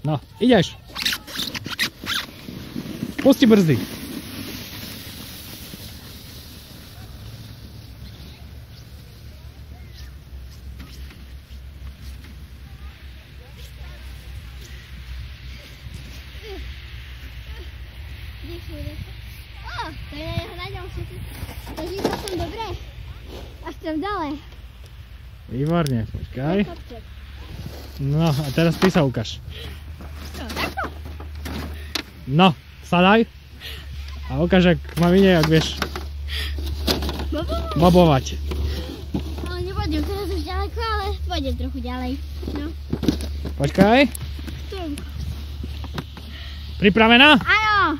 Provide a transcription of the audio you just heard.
No, ideš. Pusti brzdy. To je hľadám si. Takže to som dobre. Až tam ďalej. Výborne, počkaj. No a teraz ty sa ukáž. Takto? No, sadaj. A ukáž, ak mamine, ak vieš bobovať. Ale nepôjdem teraz už ďaleko, ale pôjdem trochu ďalej. No. Počkaj. Pripravená? Áno.